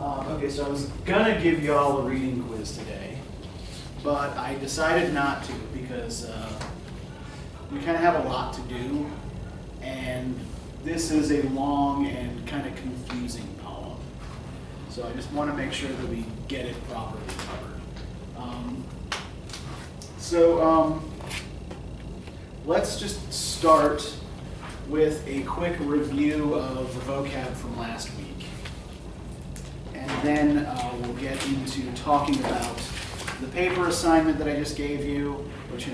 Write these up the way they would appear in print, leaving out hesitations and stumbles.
Okay, so I was gonna give you all a reading quiz today, but I decided not to because we kind of have a lot to do, and this is a long and kind of confusing poem. So I just want to make sure that we get it properly covered. Let's just start with a quick review of the vocab from last week. And then we'll get into talking about the paper assignment that I just gave you, which,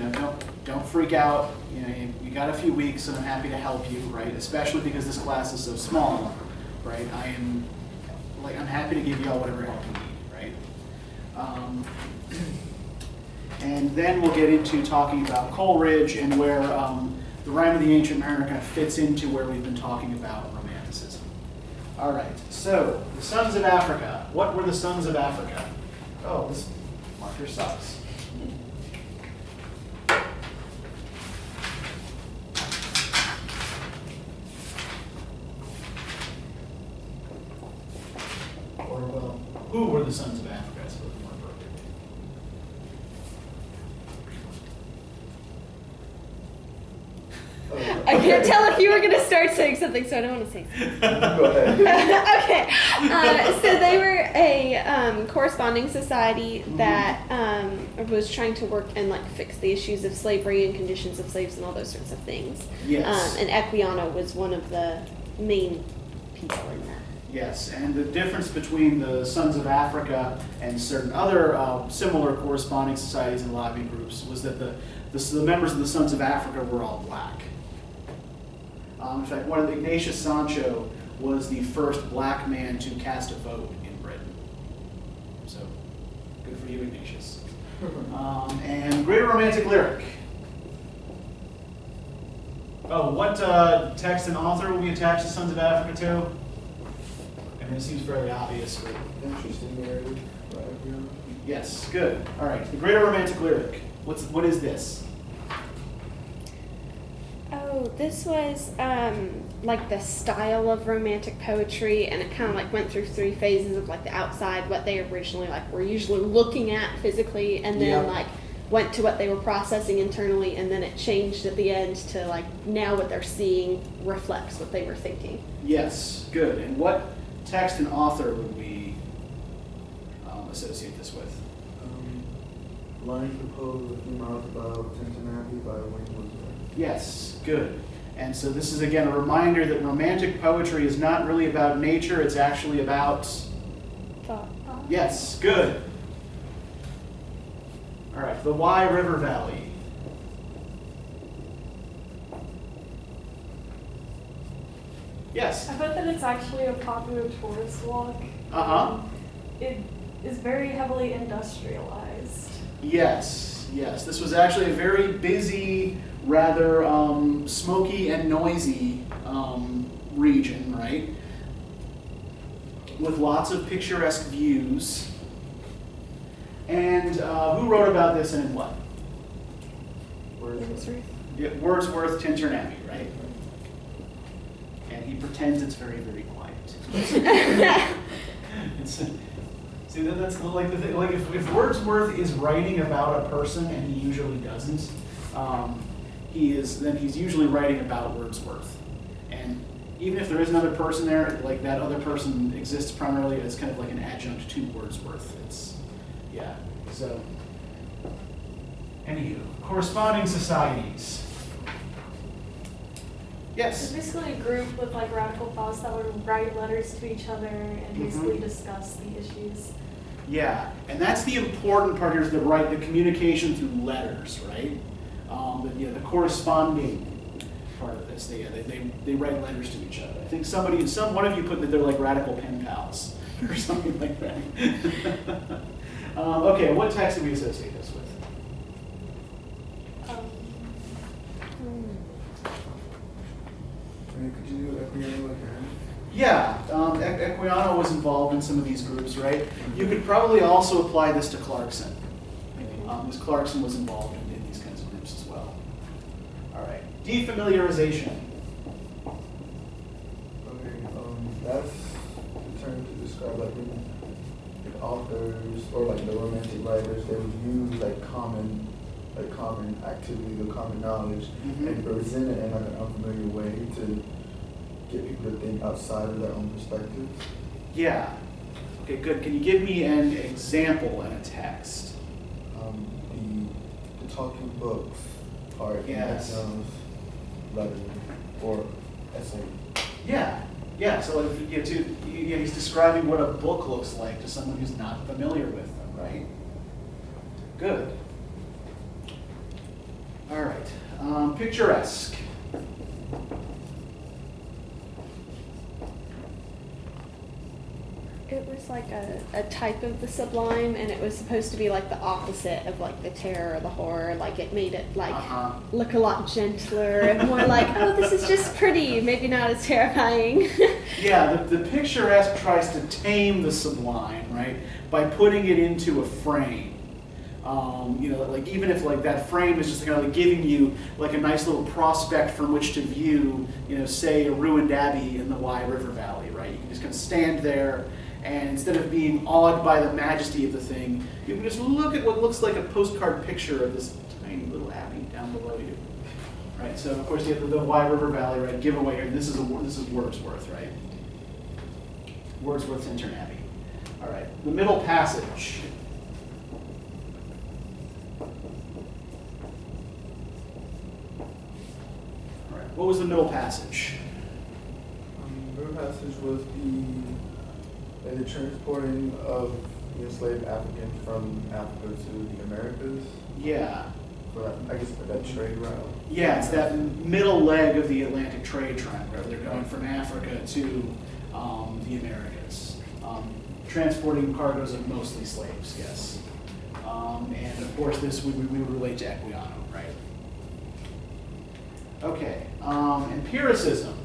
don't freak out. You got a few weeks, and I'm happy to help you, right? Especially because this class is so small, right? I'm happy to give you all whatever help you need, right? And then we'll get into talking about Coleridge and where the Rime of the Ancient Mariner kind of fits into where we've been talking about Romanticism. All right, so the Sons of Africa. What were the Sons of Africa? Oh, this marker sucks. Or, well, who were the Sons of Africa, I suppose, more appropriately. I can't tell if you were going to start saying something, so I don't want to say something. Go ahead. Okay. So they were a corresponding society that was trying to work and fix the issues of slavery and conditions of slaves and all those sorts of things. Yes. And Equiano was one of the main people in that. Yes, and the difference between the Sons of Africa and certain other similar corresponding societies and lobbying groups was that the members of the Sons of Africa were all black. In fact, one of Ignatius Sancho was the first black man to cast a vote in Britain. So, good for you, Ignatius. And greater romantic lyric. Oh, what text and author will be attached to Sons of Africa to? I mean, it seems fairly obvious, but... Interesting narrative. Yes, good. All right, the greater romantic lyric. What is this? Oh, this was the style of romantic poetry, and it kind of went through three phases of the outside, what they originally were usually looking at physically, and then went to what they were processing internally, and then it changed at the end to now what they're seeing reflects what they were thinking. Yes, good. And what text and author would we associate this with? Lines composed with Mouth about Cincinnati by Wordsworth. Yes, good. And so this is again a reminder that romantic poetry is not really about nature, it's actually about Thought. Yes, good. All right, the Wye River Valley. Yes. I bet that it's actually a popular tourist walk. It is very heavily industrialized. Yes, yes. This was actually a very busy, rather smoky and noisy region, right? With lots of picturesque views. And who wrote about this and in what? Wordsworth. Yeah, Wordsworth, Tintern Abbey, right? And he pretends it's very, very quiet. See, that's the thing. If Wordsworth is writing about a person, and he usually doesn't, he's usually writing about Wordsworth. And even if there is another person there, that other person exists primarily as kind of an adjunct to Wordsworth. So, anywho, corresponding societies. Yes? It's basically a group with radical thoughts that would write letters to each other and basically discuss the issues. Yeah, and that's the important part here is the communication through letters, right? The corresponding part of this. They write letters to each other. I think one of you put that they're radical pen pals or something like that. Okay, what text do we associate this with? Could you do Equiano again? Yeah, Equiano was involved in some of these groups, right? You could probably also apply this to Clarkson. Because Clarkson was involved in these kinds of groups as well. All right, defamiliarization. Okay, that's the term to describe describe like authors or like the romantic writers, they would use like common activities or common knowledge and present it in like an unfamiliar way to get people to think outside of their own perspectives. Yeah. Okay, good. Can you give me an example in a text? The talking books part in Excel's letter or essay. Yeah. Yeah. So he's describing what a book looks like to someone who's not familiar with them, right? Good. All right. Picturesque. It was like a type of the sublime, and it was supposed to be like the opposite of like the terror or the horror. Like it made it like look a lot gentler and more like, oh, this is just pretty, maybe not as terrifying. Yeah, the picturesque tries to tame the sublime, right, by putting it into a frame. Like even if like that frame is just kind of like giving you like a nice little prospect from which to view, say a ruined abbey in the Wye River Valley, right? You can just kind of stand there, and instead of being awed by the majesty of the thing, you can just look at what looks like a postcard picture of this tiny little abbey down below you, right? So of course you have the Wye River Valley, right? Giveaway here. This is Wordsworth, right? Wordsworth's Tintern Abbey. All right, the middle passage. What was the middle passage? The middle passage was the transporting of the enslaved Africans from Africa to the Americas. Yeah. So I guess that trade route. Yeah, it's that middle leg of the Atlantic trade trend, where they're going from Africa to the Americas. Transporting cargoes of mostly slaves, yes. And of course this we would relate to Equiano, right? Okay, empiricism.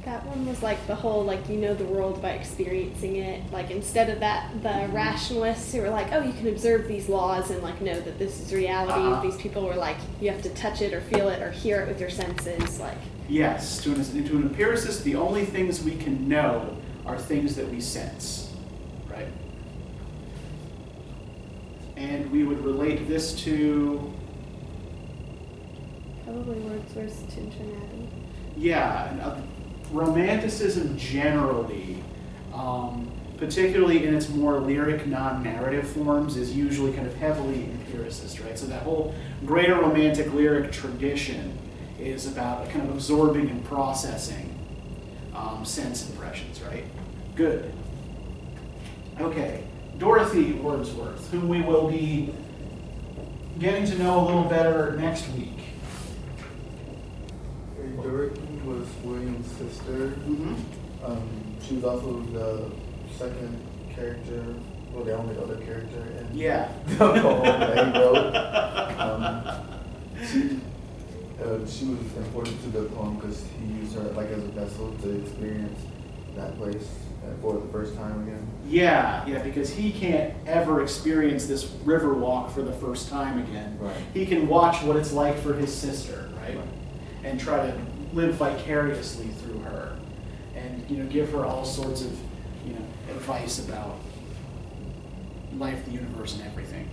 That one was like the whole, like, you know the world by experiencing it. Like, instead of that, the rationalists who were like, oh, you can observe these laws and, like, know that this is reality. These people were like, you have to touch it or feel it or hear it with your senses. Like, yes, to an empiricist, the only things we can know are things that we sense, right? And we would relate this to... probably Wordsworth's Tintern Abbey. Yeah, Romanticism generally, particularly in its more lyric, non-narrative forms, is usually kind of heavily empiricist, right? So that whole greater romantic lyric tradition is about kind of absorbing and processing sense impressions, right? Good. Okay, Dorothy Wordsworth, whom we will be getting to know a little better next week. Dorothy was William's sister. She was also the second character, well, the only other character in the poem that he wrote. She was important to the poem because he used her like as a vessel to experience that place for the first time again. Yeah, because he can't ever experience this river walk for the first time again. Right. He can watch what it's like for his sister, right? And try to live vicariously through her, and give her all sorts of advice about life, the universe, and everything.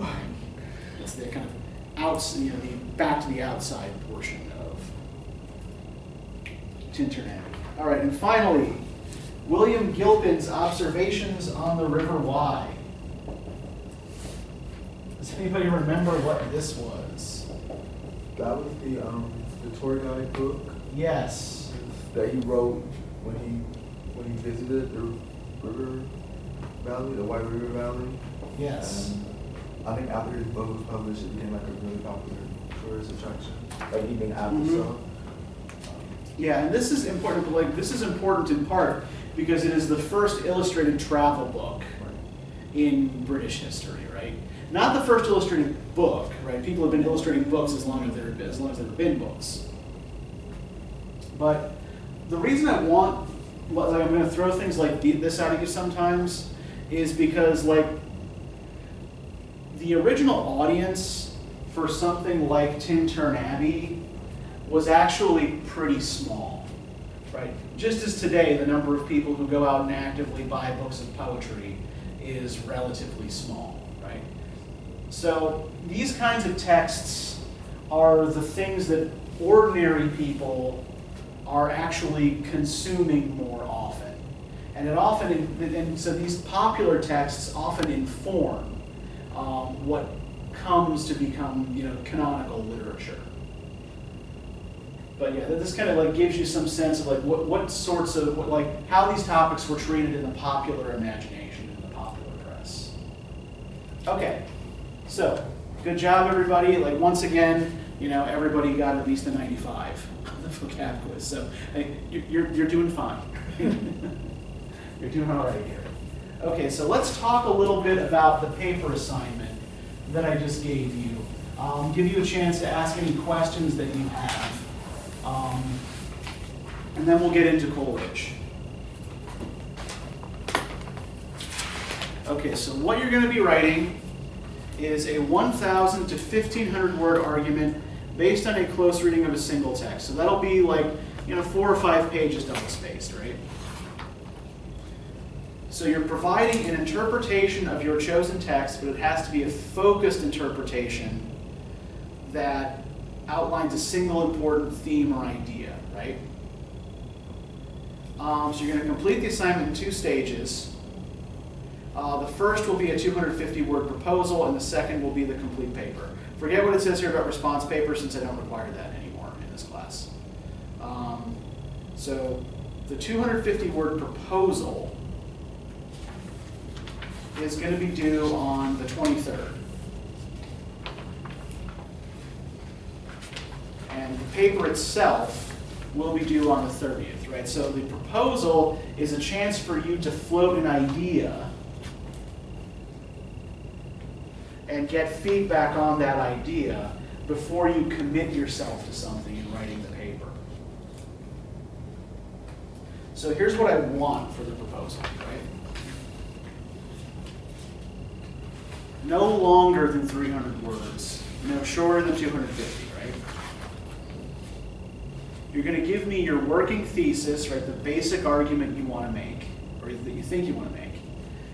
It's the kind of the back to the outside portion of Tintern Abbey. All right, and finally, William Gilpin's Observations on the River Wye. Does anybody remember what this was? That was the tour guide book. Yes. That he wrote when he visited the river valley, the White River Valley. Yes. And I think after his book was published, it became like a really popular tourist attraction. Like even after so. Yeah, and this is important. But this is important in part because it is the first illustrated travel book in British history, right? Not the first illustrated book, right? People have been illustrating books as long as there have been books. But the reason I want, I'm going to throw things like this at you sometimes, is because the original audience for something like Tintern Abbey was actually pretty small, right? Just as today, the number of people who go out and actively buy books of poetry is relatively small, right? So these kinds of texts are the things that ordinary people are actually consuming more often. And so these popular texts often inform what comes to become, canonical literature. But yeah, this kind of like gives you some sense of like what sorts of, how these topics were treated in the popular imagination, in the popular press. Okay, so good job everybody. Like once again, everybody got at least a 95 on the vocab quiz. So you're doing fine. You're doing all right here. Okay, so let's talk a little bit about the paper assignment that I just gave you. Give you a chance to ask any questions that you have. And then we'll get into Coleridge. Okay, so what you're going to be writing is a 1,000 to 1,500 word argument based on a close reading of a single text. So that'll be like, 4 or 5 pages double spaced, right? So you're providing an interpretation of your chosen text, but it has to be a focused interpretation that outlines a single important theme or idea, right? So you're going to complete the assignment in 2 stages. The first will be a 250-word proposal, and the second will be the complete paper. Forget what it says here about response paper, since I don't require that anymore in this class. So the 250-word proposal is going to be due on the 23rd. And the paper itself will be due on the 30th, right? So the proposal is a chance for you to float an idea and get feedback on that idea before you commit yourself to something in writing the paper. So here's what I want for the proposal, right? No longer than 300 words, no shorter than 250, right? You're going to give me your working thesis, right, the basic argument you want to make, or that you think you want to make,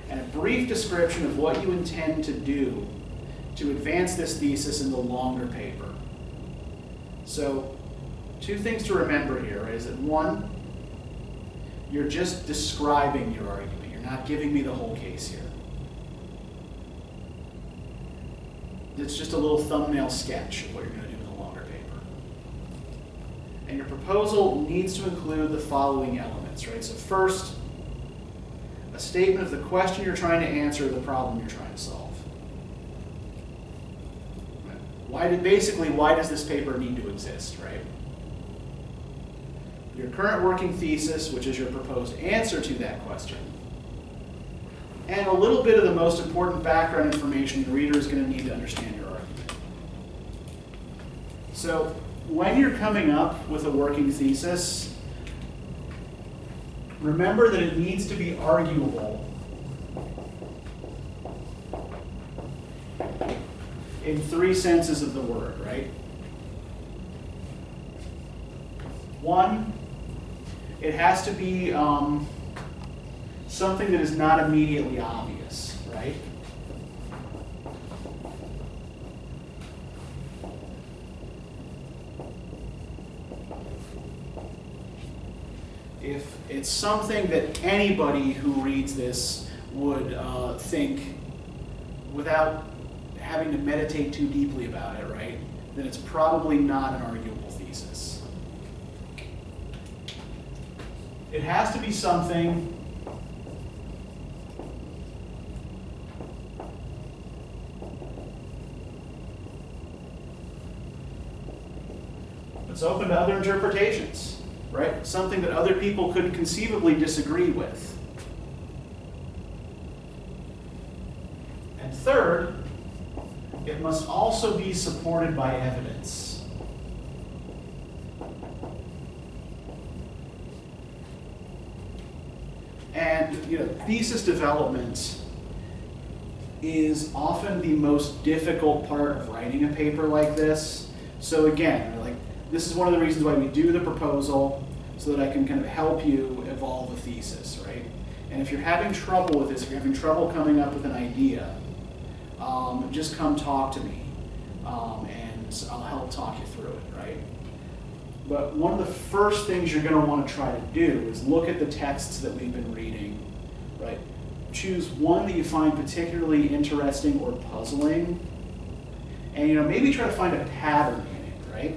and a brief description of what you intend to do to advance this thesis in the longer paper. So, 2 things to remember here, right, is that 1, you're just describing your argument. You're not giving me the whole case here. It's just a little thumbnail sketch of what you're going to do in the longer paper. And your proposal needs to include the following elements, right? So first, a statement of the question you're trying to answer, the problem you're trying to solve. Right? Why does this paper need to exist, right? Your current working thesis, which is your proposed answer to that question. And a little bit of the most important background information the reader is going to need to understand your argument. So when you're coming up with a working thesis, remember that it needs to be arguable in 3 senses of the word, right? 1, it has to be something that is not immediately obvious, right? If it's something that anybody who reads this would think without having to meditate too deeply about it, right, then it's probably not an arguable thesis. It has to be something that's open to other interpretations, right? Something that other people could conceivably disagree with. And third, it must also be supported by evidence. And thesis development is often the most difficult part of writing a paper like this. So again, this is one of the reasons why we do the proposal, so that I can kind of help you evolve a thesis, right? And if you're having trouble with this, if you're having trouble coming up with an idea, just come talk to me, and I'll help talk you through it, right? But one of the first things you're going to want to try to do is look at the texts that we've been reading, right? Choose one that you find particularly interesting or puzzling, and maybe try to find a pattern in it, right?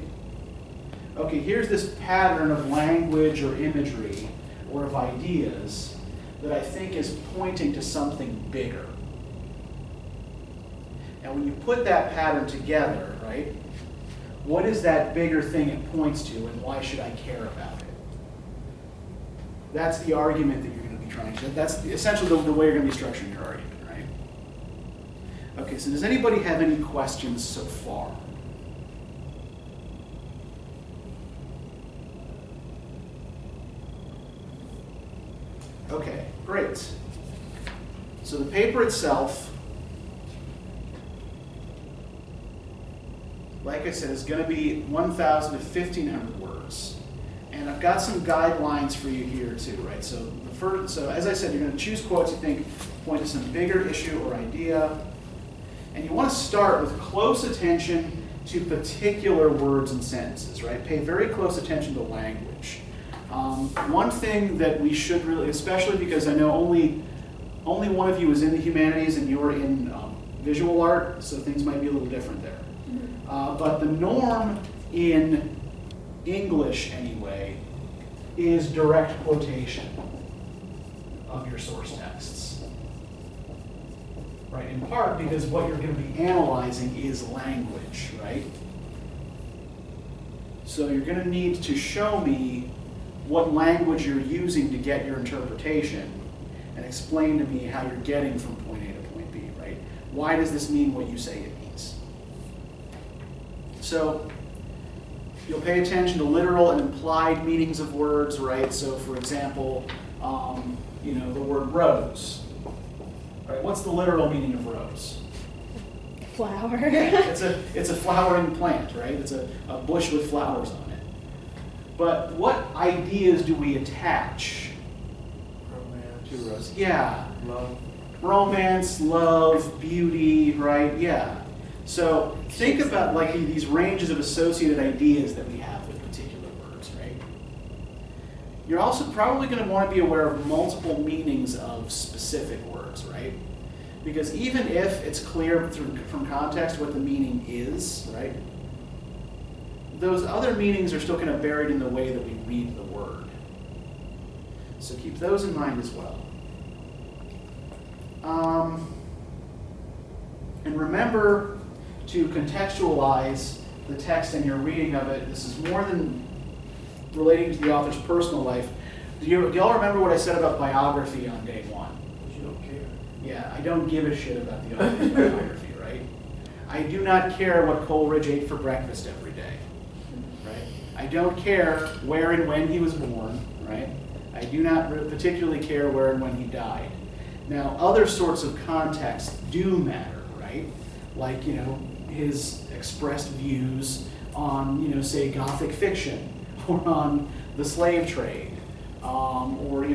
Okay, here's this pattern of language or imagery or of ideas that I think is pointing to something bigger. And when you put that pattern together, right, what is that bigger thing it points to, and why should I care about it? That's the argument that you're going to be trying to, that's essentially the way you're going to be structuring your argument, right? Okay, so does anybody have any questions so far? Okay, great. So the paper itself, like I said, is going to be 1,000 to 1,500 words. And I've got some guidelines for you here too, right? So as I said, you're going to choose quotes you think point to some bigger issue or idea. And you want to start with close attention to particular words and sentences, right? Pay very close attention to language. One thing that we should really, especially because I know only one of you is in the humanities and you're in visual art, so things might be a little different there. But the norm in English, anyway, is direct quotation of your source texts. Right, in part because what you're going to be analyzing is language, right? So you're going to need to show me what language you're using to get your interpretation and explain to me how you're getting from point A to point B, right? Why does this mean what you say it means? So you'll pay attention to literal and implied meanings of words, right? So for example, the word rose, right? What's the literal meaning of rose? Flower. It's a flowering plant, right? It's a bush with flowers on it. But what ideas do we attach Romance. to rose? Yeah. Love. Romance, love, beauty, right? Yeah. So think about like these ranges of associated ideas that we have with particular words, right? You're also probably going to want to be aware of multiple meanings of specific words, right? Because even if it's clear from context what the meaning is, right? Those other meanings are still kind of buried in the way that we read the word. So keep those in mind as well. And remember to contextualize the text and your reading of it. This is more than relating to the author's personal life. Do y'all remember what I said about biography on day one? You don't care. Yeah, I don't give a shit about the author's biography, right? I do not care what Coleridge ate for breakfast every day, right? I don't care where and when he was born, right? I do not particularly care where and when he died. Now, other sorts of contexts do matter, right? Like, his expressed views on, say, Gothic fiction, or on the slave trade, or,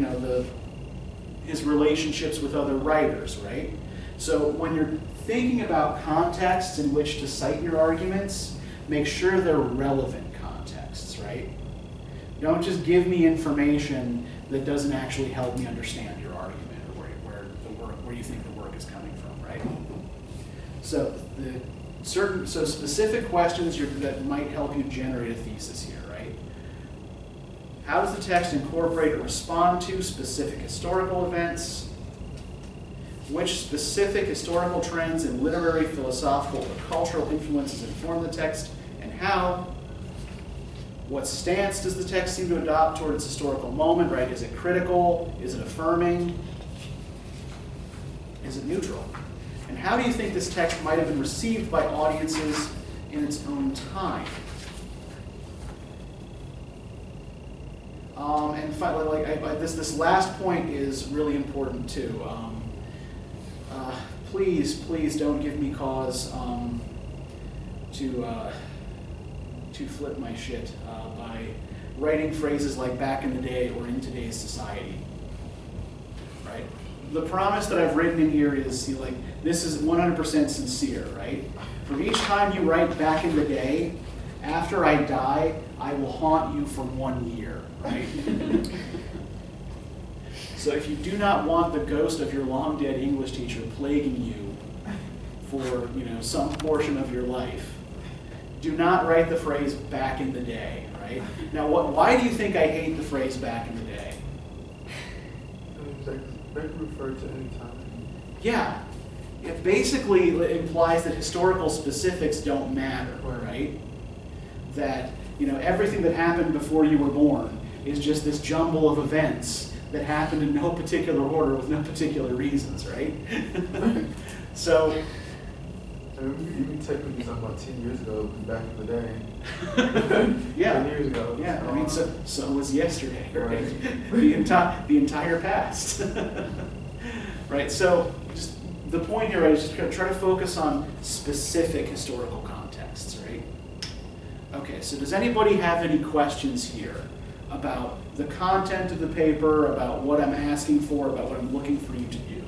his relationships with other writers, right? So when you're thinking about contexts in which to cite your arguments, make sure they're relevant contexts, right? Don't just give me information that doesn't actually help me understand your argument or where you think the work is coming from, right? So specific questions that might help you generate a thesis here, right? How does the text incorporate or respond to specific historical events? Which specific historical trends in literary, philosophical, or cultural influences inform the text, and how? What stance does the text seem to adopt toward its historical moment, right? Is it critical? Is it affirming? Is it neutral? And how do you think this text might have been received by audiences in its own time? And finally, this last point is really important too. Please don't give me cause to to flip my shit by writing phrases like back in the day or in today's society, right? The promise that I've written in here is like, this is 100% sincere, right? For each time you write back in the day, after I die, I will haunt you for 1 year, right? So if you do not want the ghost of your long dead English teacher plaguing you for, some portion of your life, do not write the phrase back in the day, right? Now, why do you think I hate the phrase back in the day? They refer to any time. Yeah. It basically implies that historical specifics don't matter, right? That, everything that happened before you were born is just this jumble of events that happened in no particular order with no particular reasons, right? So, even technically talking about 10 years ago, back in the day. Yeah. 10 years ago. Yeah, so was yesterday, right? The entire past. Right, so just the point here, right, is just try to focus on specific historical contexts, right? Okay, so does anybody have any questions here about the content of the paper, about what I'm asking for, about what I'm looking for you to do?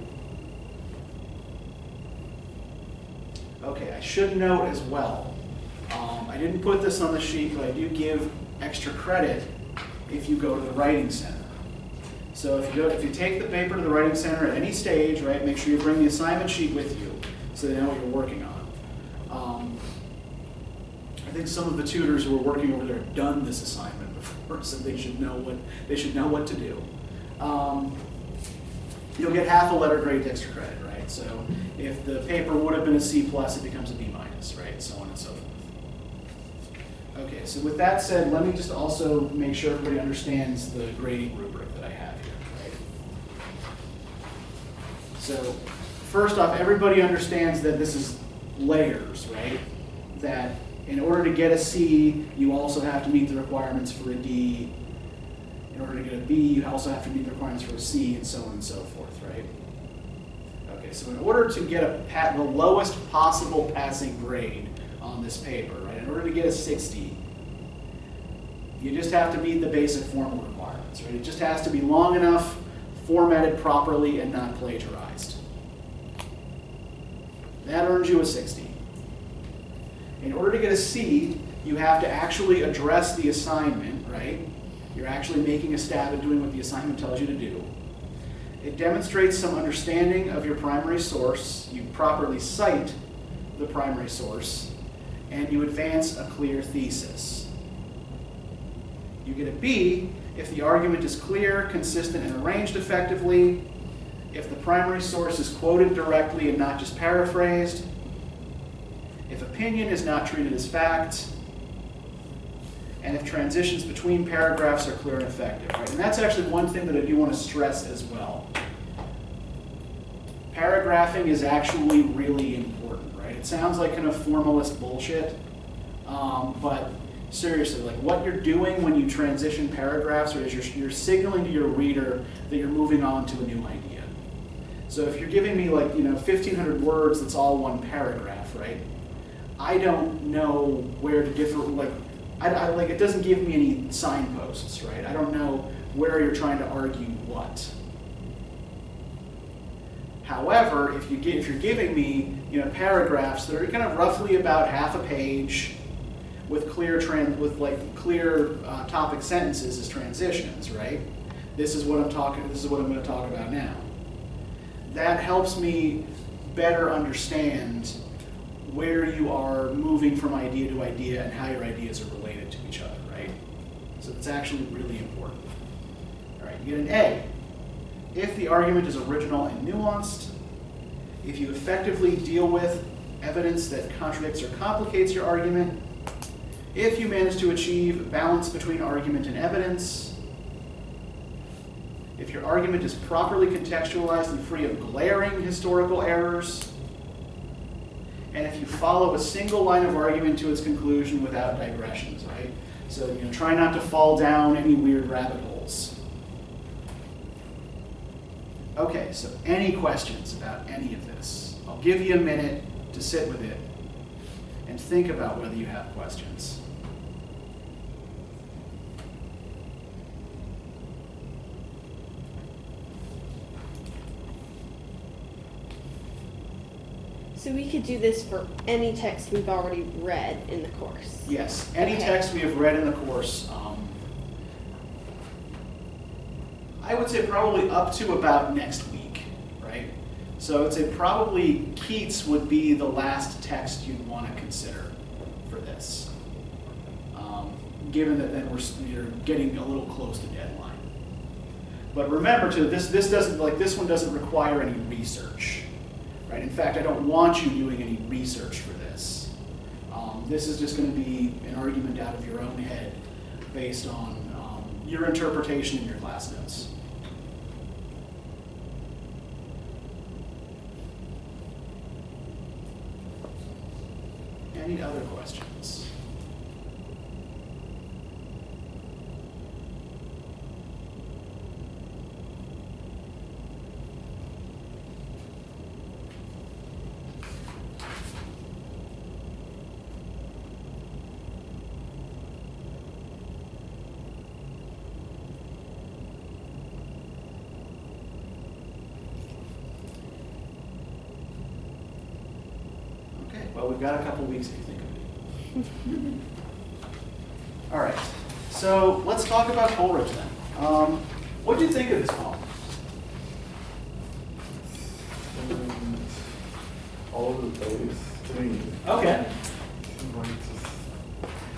Okay, I should note as well, I didn't put this on the sheet, but I do give extra credit if you go to the Writing Center. So if you take the paper to the Writing Center at any stage, right, make sure you bring the assignment sheet with you so they know what you're working on. I think some of the tutors who are working over there have done this assignment before, so they should know what to do. You'll get half a letter grade extra credit, right? So if the paper would have been a C+, it becomes a B-, right? So on and so forth. Okay, so with that said, let me just also make sure everybody understands the grading rubric that I have here, right? So first off, everybody understands that this is layers, right? That in order to get a C, you also have to meet the requirements for a D. In order to get a B, you also have to meet the requirements for a C, and so on and so forth, right? Okay, so in order to get the lowest possible passing grade on this paper, right, in order to get a 60, you just have to meet the basic formal requirements, right? It just has to be long enough, formatted properly, and not plagiarized. That earns you a 60. In order to get a C, you have to actually address the assignment, right? You're actually making a stab at doing what the assignment tells you to do. It demonstrates some understanding of your primary source. You properly cite the primary source, and you advance a clear thesis. You get a B if the argument is clear, consistent, and arranged effectively, if the primary source is quoted directly and not just paraphrased, if opinion is not treated as fact, and if transitions between paragraphs are clear and effective, right? And that's actually one thing that I do want to stress as well. Paragraphing is actually really important, right? It sounds like kind of formalist bullshit, but seriously, like what you're doing when you transition paragraphs is you're signaling to your reader that you're moving on to a new idea. So if you're giving me like, 1,500 words that's all one paragraph, right? I don't know where to differ, like it doesn't give me any signposts, right? I don't know where you're trying to argue what. However, if you're giving me paragraphs that are kind of roughly about half a page with clear topic sentences as transitions, right? This is what I'm going to talk about now. That helps me better understand where you are moving from idea to idea and how your ideas are related to each other, right? So it's actually really important. All right, you get an A. If the argument is original and nuanced, if you effectively deal with evidence that contradicts or complicates your argument, if you manage to achieve balance between argument and evidence, if your argument is properly contextualized and free of glaring historical errors, and if you follow a single line of argument to its conclusion without digressions, right? So, try not to fall down any weird rabbit holes. Okay, so any questions about any of this? I'll give you a minute to sit with it and think about whether you have questions. So we could do this for any text we've already read in the course. Yes, any Okay. text we have read in the course. I would say probably up to about next week, right? So I would say probably Keats would be the last text you'd want to consider for this, given that then you're getting a little close to deadline. But remember too, this one doesn't require any research, right? In fact, I don't want you doing any research for this. This is just going to be an argument out of your own head based on your interpretation in your class notes. Any other questions? Well, we've got a couple weeks if you think of it. All right, so let's talk about Coleridge then. What do you think of this poem? All over the place to me. Okay.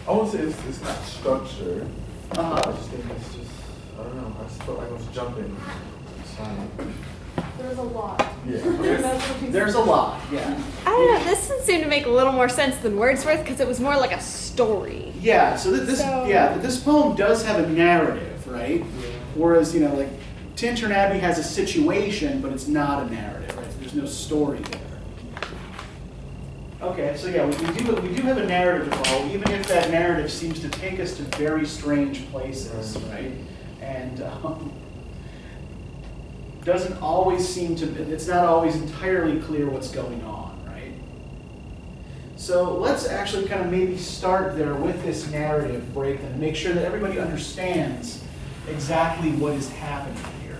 I won't say it's not structured. Uh-huh. I just think it's just, I don't know, I just felt like I was jumping. It's fine. There's a lot. Yeah. There's a lot, yeah. I don't know, this one seemed to make a little more sense than Wordsworth because it was more like a story. Yeah, so this poem does have a narrative, right? Yeah. Whereas, like Tintern Abbey has a situation, but it's not a narrative, right? So there's no story there. Okay, so yeah, we do have a narrative to follow, even if that narrative seems to take us to very strange places, right? And doesn't always seem to, it's not always entirely clear what's going on, right? So let's actually kind of maybe start there with this narrative breakdown and make sure that everybody understands exactly what is happening here.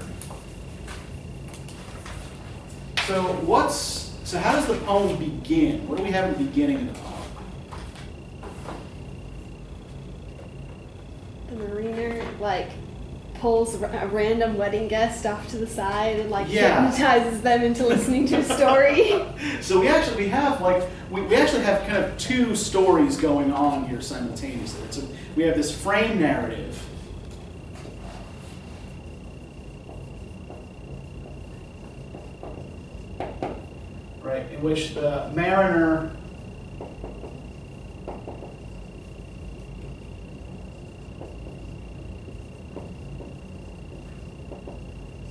So how does the poem begin? What do we have at the beginning of the poem? The mariner, pulls a random wedding guest off to the side and hypnotizes them into listening to a story. So we actually have kind of two stories going on here simultaneously. So we have this frame narrative. Right, in which the mariner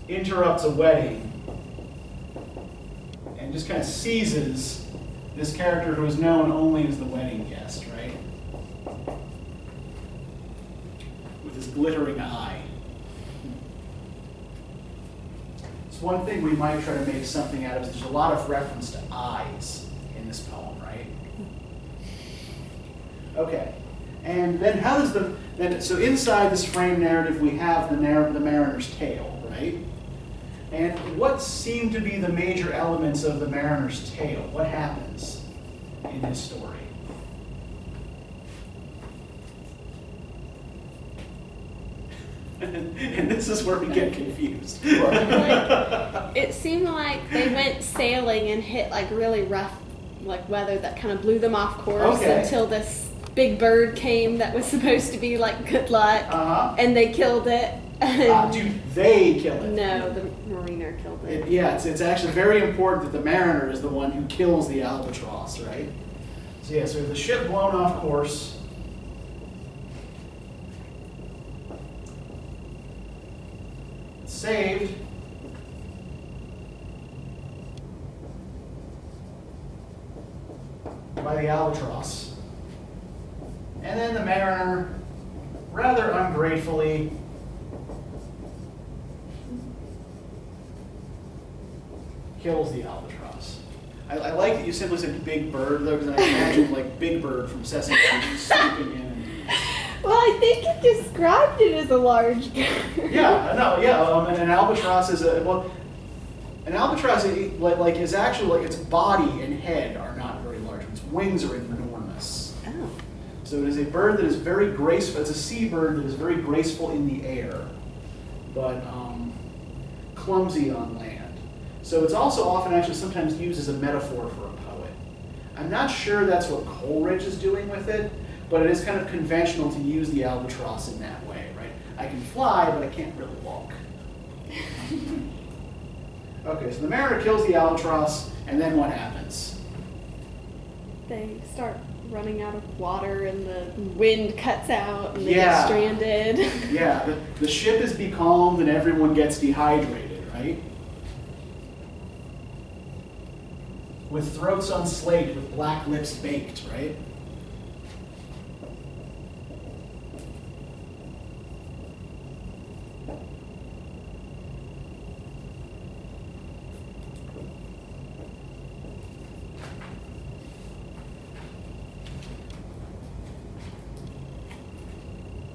interrupts a wedding and just kind of seizes this character who is known only as the wedding guest, right? With his glittering eye. It's one thing we might try to make something out of is there's a lot of reference to eyes in this poem, right? Okay. And then how does so inside this frame narrative we have the mariner's tale, right? And what seem to be the major elements of the mariner's tale? What happens in his story? And this is where we get confused. It seemed like they went sailing and hit really rough weather that kind of blew them off course until this big bird came that was supposed to be good luck, and they killed it. Do they kill it? No, the mariner killed it. It's actually very important that the mariner is the one who kills the albatross, right? So we have the ship blown off course. It's saved. By the albatross. And then the mariner, rather ungratefully, kills the albatross. I like that you simply said big bird, though, because I imagine Big Bird from Sesame Street swooping in. Well, I think it described it as a large bird. Yeah, no, yeah, and an albatross is An albatross is actually its body and head are not very large. Its wings are enormous. Oh. So it is a bird that is very graceful. It's a seabird that is very graceful in the air, but clumsy on land. So it's also often actually sometimes used as a metaphor for a poet. I'm not sure that's what Coleridge is doing with it, but it is kind of conventional to use the albatross in that way, right? I can fly, but I can't really walk. Okay, so the mariner kills the albatross, and then what happens? They start running out of water, and the wind cuts out, and they Yeah. get stranded. Yeah, the ship is becalmed, and everyone gets dehydrated, right? With throats on slate, with black lips baked, right?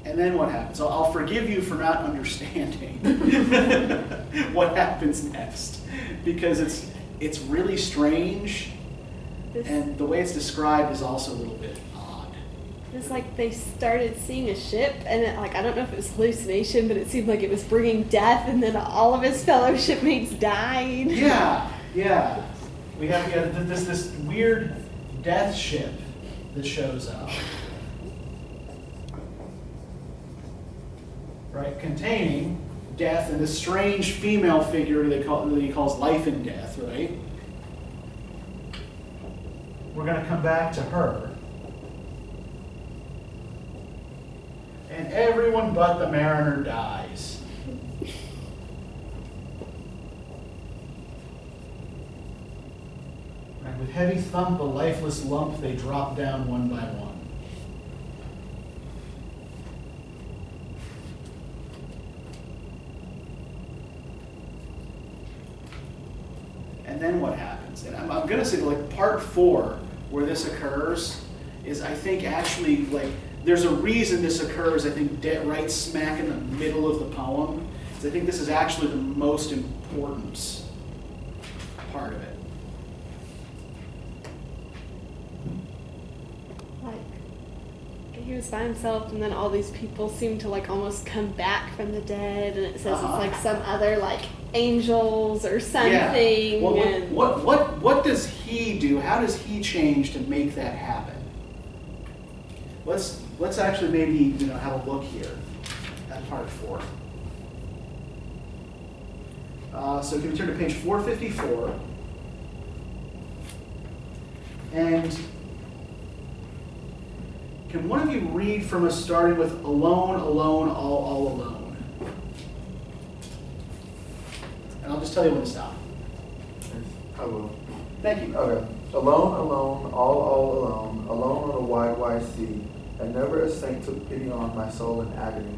And then what happens? So I'll forgive you for not understanding what happens next, because it's really strange, and the way it's described is also a little bit odd. It's like they started seeing a ship, and it, I don't know if it was hallucination, but it seemed like it was bringing death, and then all of his fellow shipmates died. Yeah. We have this weird death ship that shows up. Right, containing death and this strange female figure that he calls life and death, right? We're going to come back to her. And everyone but the mariner dies. Right, with heavy thump, a lifeless lump, they drop down one by one. And then what happens? And I'm going to say, part 4, where this occurs, is I think actually, there's a reason this occurs, I think, right smack in the middle of the poem. I think this is actually the most important part of it. He was by himself, and then all these people seem to almost come back from the dead, and it says it's some other angels or something. Yeah. Well, and what does he do? How does he change to make that happen? Let's actually maybe have a look here at part 4. So can we turn to page 454? And can one of you read from us starting with alone, alone, all alone? And I'll just tell you when to stop. I will. Thank you. Okay. Alone, alone, all alone, alone on a wide, wide sea, and never a saint took pity on my soul in agony.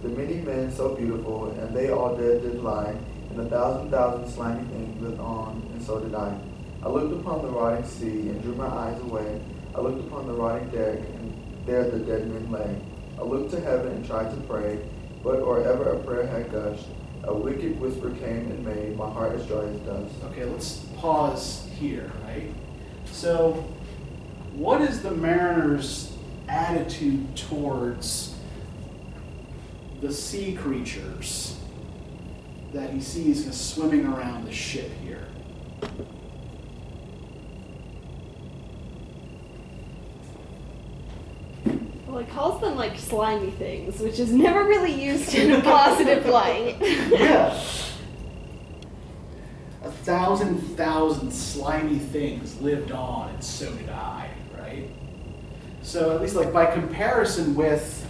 The many men so beautiful, and they all dead did lie, and 1,000 slimy things lived on, and so did I. I looked upon the rotting sea, and drew my eyes away. I looked upon the rotting deck, and there the dead men lay. I looked to heaven and tried to pray, but or ever a prayer had gushed, a wicked whisper came and made my heart as dry as dust. Okay, let's pause here, right? So, what is the mariner's attitude towards the sea creatures that he sees swimming around the ship here? Well, he calls them slimy things, which is never really used in a positive light. Yeah. 1,000 slimy things lived on, and so did I, right? So at least by comparison with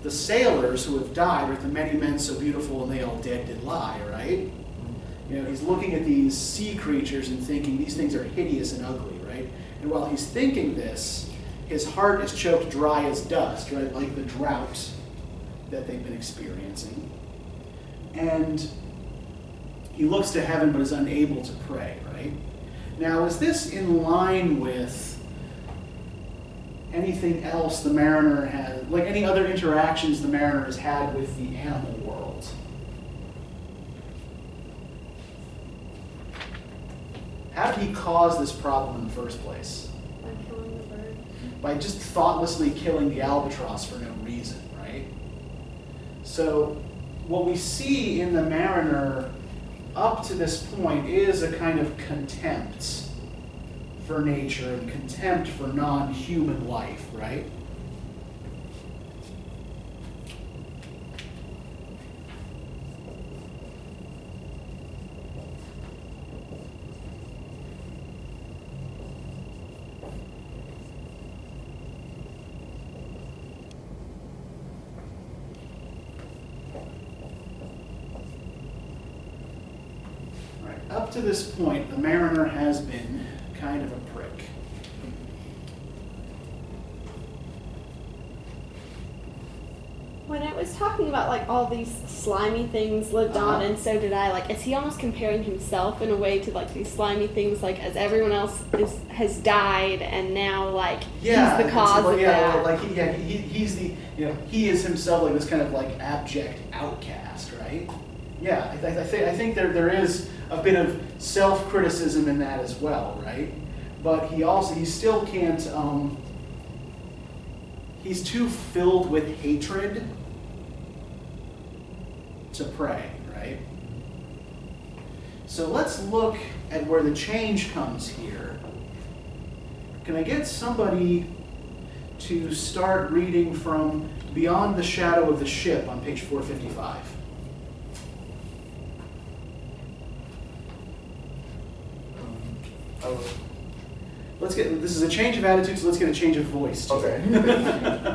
the sailors who have died, or the many men so beautiful and they all dead did lie, right? He's looking at these sea creatures and thinking these things are hideous and ugly, right? And while he's thinking this, his heart is choked dry as dust, right? Like the drought that they've been experiencing. And he looks to heaven but is unable to pray, right? Now, is this in line with anything else the mariner has, any other interactions the mariner has had with the animal world? how did he cause this problem in the first place? By killing the bird. By just thoughtlessly killing the albatross for no reason, right? So what we see in the mariner up to this point is a kind of contempt for nature and contempt for non-human life, right? Up to this point, the mariner has been kind of a prick. When it was talking about like all these slimy things lived on, and so did I, like, is he almost comparing himself in a way to like these slimy things, like as everyone else has died, and now like he's the cause of that? Like he's the, you know, he is himself like this kind of like abject outcast, right? Yeah, I think there is a bit of self-criticism in that as well, right? But he still can't, he's too filled with hatred to pray, right? So let's look at where the change comes here. Can I get somebody to start reading from Beyond the Shadow of the Ship on page 455? This is a change of attitude, so let's get a change of voice too. Okay.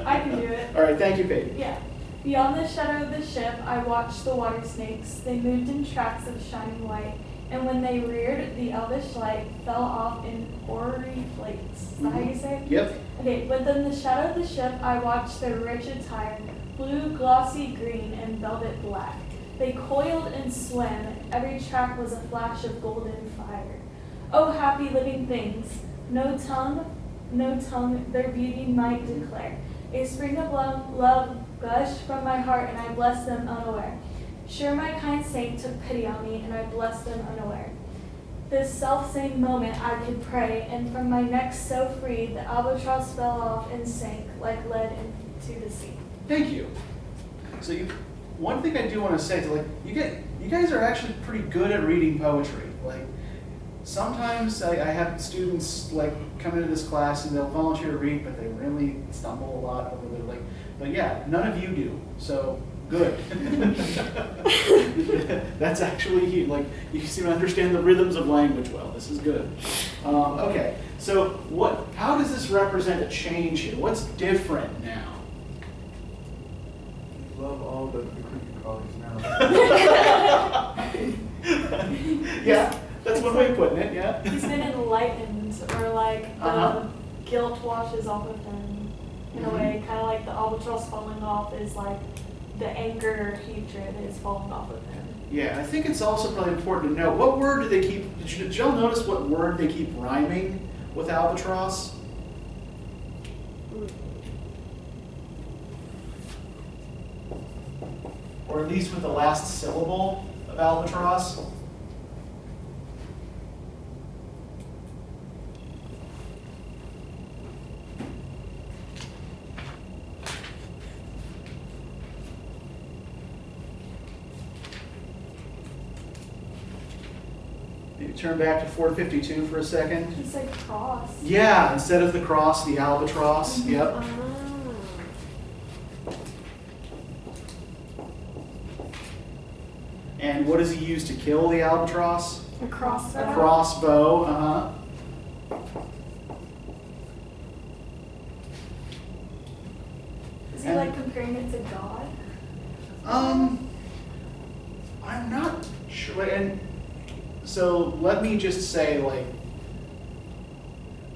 I can do it. All right, thank you, Peyton. Yeah. Beyond the shadow of the ship, I watched the water snakes. They moved in tracks of shining white, and when they reared, the elvish light fell off in hoary flakes. Is that how you say it? Yep. Okay, within the shadow of the ship, I watched their rich attire, blue, glossy green, and velvet black. They coiled and swam. Every track was a flash of golden fire. Oh, happy living things! No tongue, their beauty might declare. A spring of love gushed from my heart, and I blessed them unaware. Sure, my kind saint took pity on me, and I blessed them unaware. This self-same moment I could pray, and from my neck so free, the albatross fell off and sank like lead into the sea. Thank you. So one thing I do want to say is, like, you guys are actually pretty good at reading poetry. Like, sometimes I have students like come into this class and they'll volunteer to read, but they really stumble a lot over their but yeah, none of you do. So good. That's actually like you seem to understand the rhythms of language well. This is good. Okay, so how does this represent a change here? What's different now? Love all the cricket callers now. Yeah. That's one way of putting it, yeah. He's been enlightened, or like the guilt washes off of him in a way, kind of like the albatross falling off is like the anger, hatred is falling off of him. Yeah, I think it's also probably important to know, what word do they keep, did y'all notice what word they keep rhyming with albatross? Or at least with the last syllable of albatross? Maybe turn back to 452 for a second. He said cross. Yeah, instead of the cross, the albatross. Yep. And what does he use to kill the albatross? A crossbow. A crossbow, Is he like comparing it to God? I'm not sure. And so let me just say, like,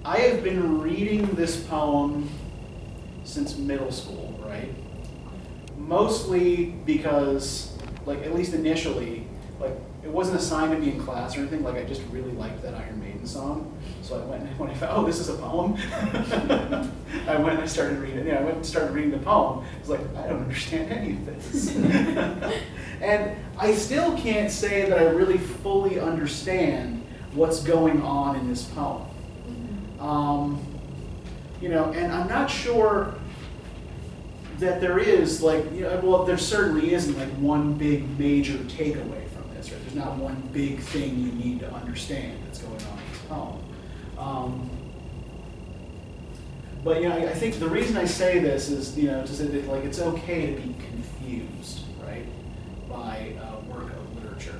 I have been reading this poem since middle school, right? Mostly because, like, at least initially, like, it wasn't assigned to me in class or anything. Like, I just really liked that Iron Maiden song. So I went and when I found, oh, this is a poem. I went and I started reading it. Yeah, I went and started reading the poem. I was like, I don't understand any of this. And I still can't say that I really fully understand what's going on in this poem. And I'm not sure that there is there certainly isn't like one big major takeaway from this, right? There's not one big thing you need to understand that's going on in this poem. But I think the reason I say this is, to say that like it's okay to be confused, right, by work of literature.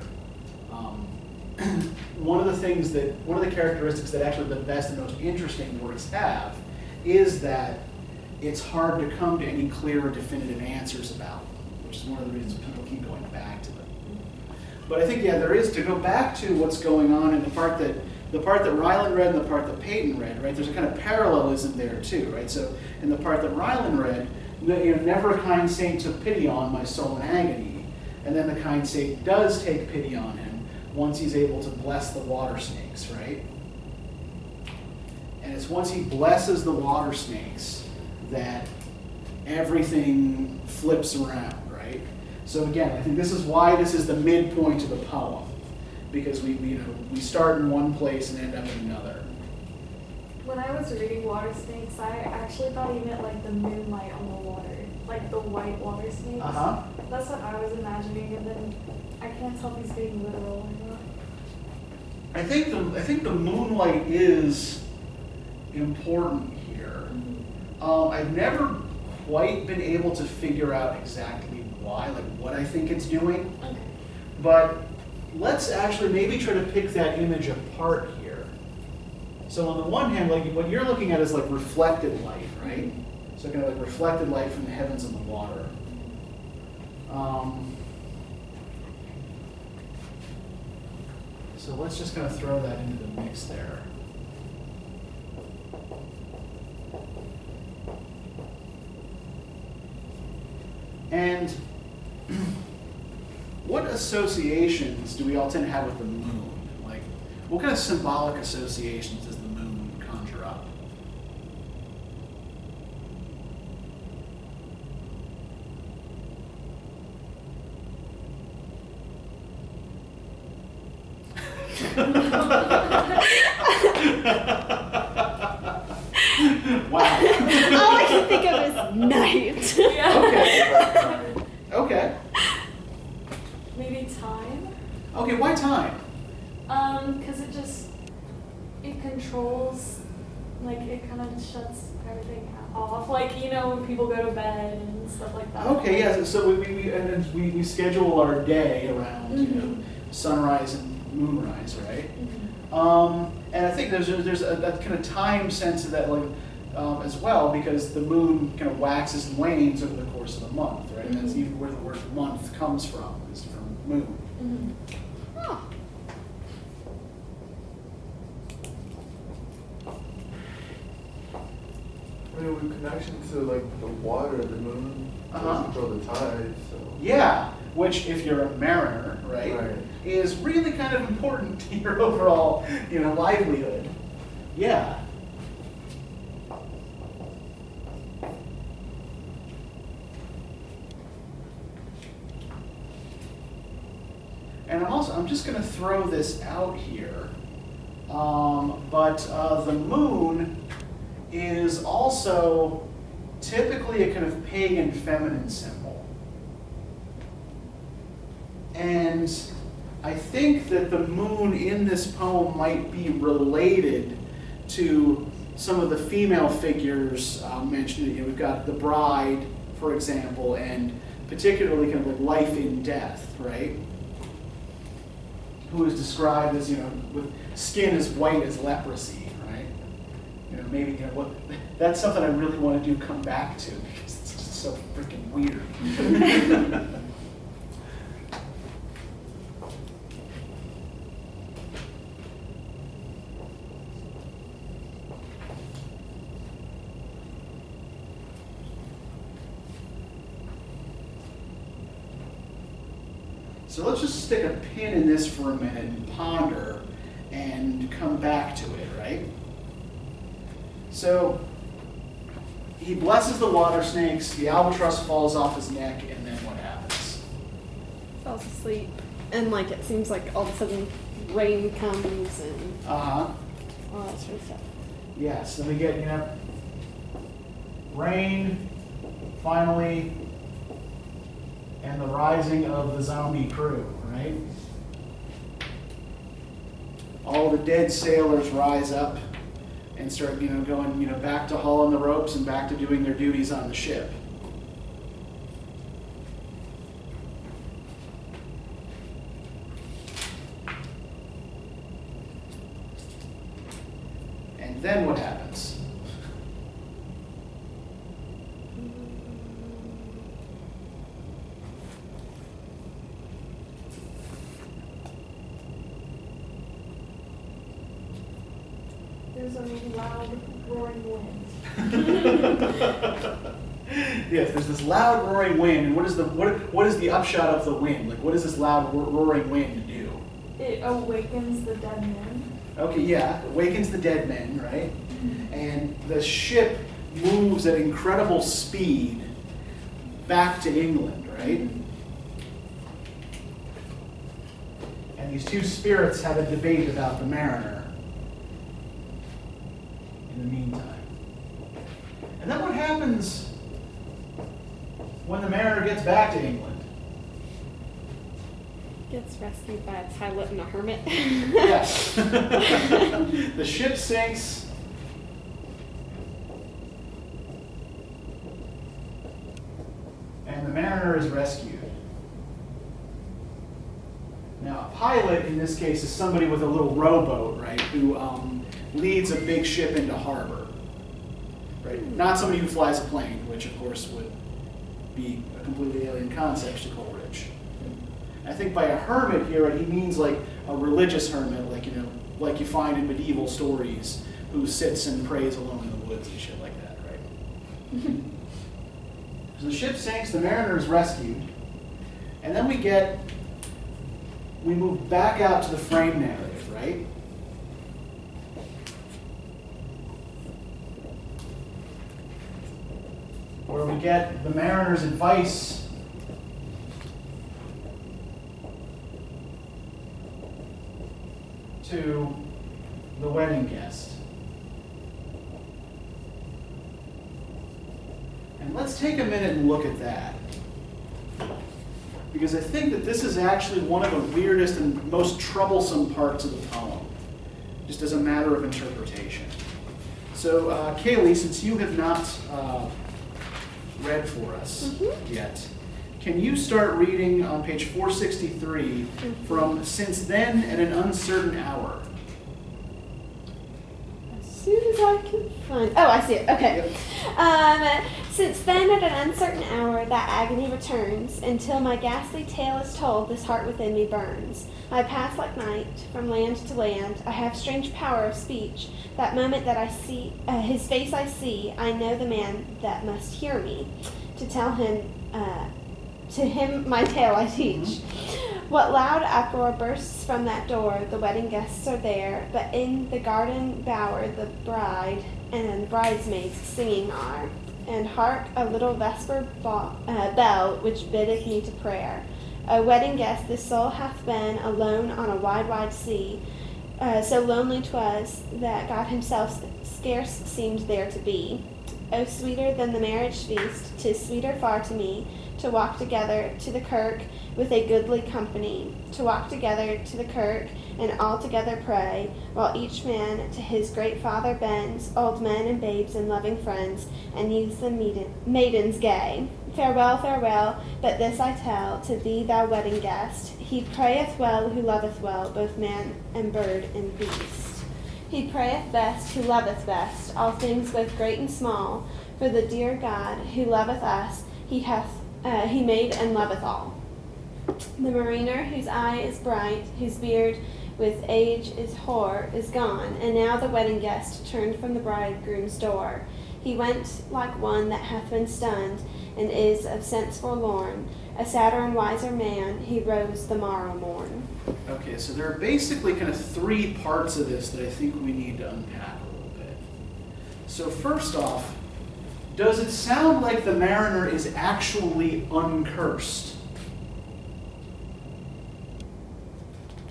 One of the characteristics that actually the best and most interesting works have is that it's hard to come to any clear or definitive answers about them, which is one of the reasons people keep going back to them. But I think, there is, to go back to what's going on in the part that Ryland read and the part that Peyton read, right? There's a kind of parallelism there too, right? So in the part that Ryland read, never a kind saint took pity on my soul in agony, and then the kind saint does take pity on him once he's able to bless the water snakes, right? And it's once he blesses the water snakes that everything flips around, right? So again, I think this is why this is the midpoint of the poem, because we start in one place and end up in another. When I was reading water snakes, I actually thought he meant like the moonlight on the water, like the white water snakes. That's what I was imagining, and then I can't tell if he's being literal or not. I think the moonlight is important here. I've never quite been able to figure out exactly why, like what I think it's doing. Okay. But let's actually maybe try to pick that image apart here. So on the one hand, like what you're looking at is like reflected light, right? So kind of like reflected light from the heavens and the water. So let's just kind of throw that into the mix there. And what associations do we all tend to have with the moon? Like, what kind of symbolic associations does the moon conjure up? Wow. All I can think of is night. Yeah. Okay. Maybe time? Okay, why time? Because it controls, like it kind of shuts everything off. Like, when people go to bed and stuff like that. Okay, yeah, so we schedule our day around, sunrise and moonrise, right? And I think there's a kind of time sense of that, like, as well, because the moon kind of waxes and wanes over the course of a month, right? And that's even where the word month comes from, is from moon. Huh. I mean, with connection to like the water, the moon does control the tide, so. Yeah, which if you're a mariner, right, is really kind of important to your overall, livelihood. Yeah. And I'm just going to throw this out here, but the moon is also typically a kind of pagan feminine symbol. And I think that the moon in this poem might be related to some of the female figures mentioned. We've got the bride, for example, and particularly kind of like life in death, right? Who is described as, with skin as white as leprosy, right? Maybe, that's something I really want to come back to because it's just so freaking weird. So let's just stick a pin in this for a minute and ponder and come back to it, right? So he blesses the water snakes, the albatross falls off his neck, and then what happens? Falls asleep. And it seems like all of a sudden rain comes and Uh-huh. all that sort of stuff. Yes, then we get, rain, finally, and the rising of the zombie crew, right? All the dead sailors rise up and start, going, back to hauling the ropes and back to doing their duties on the ship. And then what happens? There's a loud roaring wind. Yes, there's this loud roaring wind, and what is the upshot of the wind? Like, what does this loud roaring wind do? It awakens the dead men. Okay, yeah, awakens the dead men, right? And the ship moves at incredible speed back to England, right? And these two spirits have a debate about the mariner in the meantime. And then what happens when the mariner gets back to England? Gets rescued by a pilot and a hermit. Yes. The ship sinks. And the mariner is rescued. Now, a pilot in this case is somebody with a little rowboat, right, who leads a big ship into harbor. Right? Not somebody who flies a plane, which of course would be a completely alien concept to Coleridge. I think by a hermit here, he means like a religious hermit, like you find in medieval stories, who sits and prays alone in the woods and shit like that, right? So the ship sinks, the mariner is rescued, and then we move back out to the frame narrative, right? Where we get the mariner's advice to the wedding guest. And let's take a minute and look at that. Because I think that this is actually one of the weirdest and most troublesome parts of the poem, just as a matter of interpretation. So, Kaylee, since you have not read for us yet, can you start reading on page 463 from Since Then at an Uncertain Hour? As soon as I can find. Oh, I see it. Okay. Yep. Since then, at an uncertain hour, that agony returns. Until my ghastly tale is told, this heart within me burns. I pass like night from land to land. I have strange power of speech. That moment that I see his face, I see. I know the man that must hear me. To tell him. To him my tale I teach. What loud uproar bursts from that door? The wedding guests are there, but in the garden bower the bride and bridesmaids singing are. And hark, a little vesper bell which biddeth me to prayer. O wedding guest, this soul hath been alone on a wide, wide sea. So lonely 'twas that God himself scarce seemed there to be. O sweeter than the marriage feast, 'tis sweeter far to me, to walk together to the kirk with a goodly company, to walk together to the kirk and all together pray, while each man to his great Father bends, old men and babes and loving friends, and youths and maidens gay. Farewell, farewell, but this I tell to thee, thou wedding guest, he prayeth well who loveth well, both man and bird and beast. He prayeth best who loveth best, all things both great and small, for the dear God who loveth us, he made and loveth all. The mariner whose eye is bright, whose beard with age is hoar, is gone, and now the wedding guest turned from the bridegroom's door. He went like one that hath been stunned, and is of sense forlorn. A sadder and wiser man, he rose the morrow morn. Okay, so there are basically kind of three parts of this that I think we need to unpack a little bit. So first off, does it sound like the mariner is actually uncursed?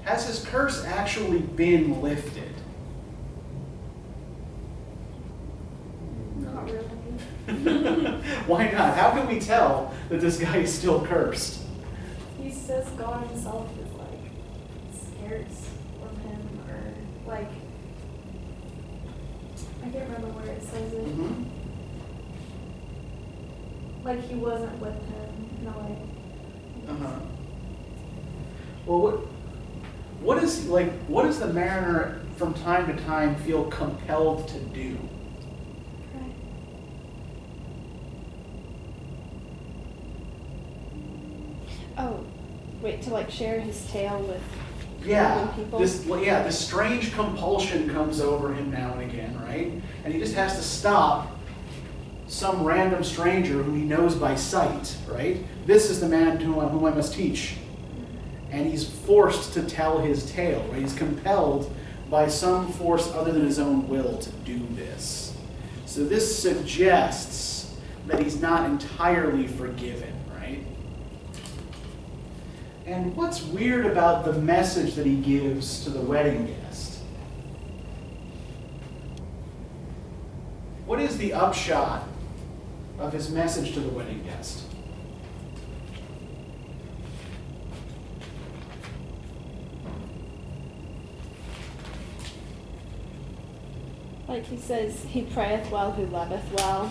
has his curse actually been lifted? Not really. Why not? How can we tell that this guy is still cursed? He says God himself is like scarce from him, or like I can't remember where it says it. Mm-hmm. Like he wasn't with him in a way. Uh-huh. Well, what does the mariner from time to time feel compelled to do? Right. Oh, wait, to like share his tale with Yeah, other people? this strange compulsion comes over him now and again, right? And he just has to stop some random stranger who he knows by sight, right? This is the man whom I must teach. And he's forced to tell his tale, right? He's compelled by some force other than his own will to do this. So this suggests that he's not entirely forgiven, right? And what's weird about the message that he gives to the wedding guest? What is the upshot of his message to the wedding guest? Like he says, he prayeth well who loveth well,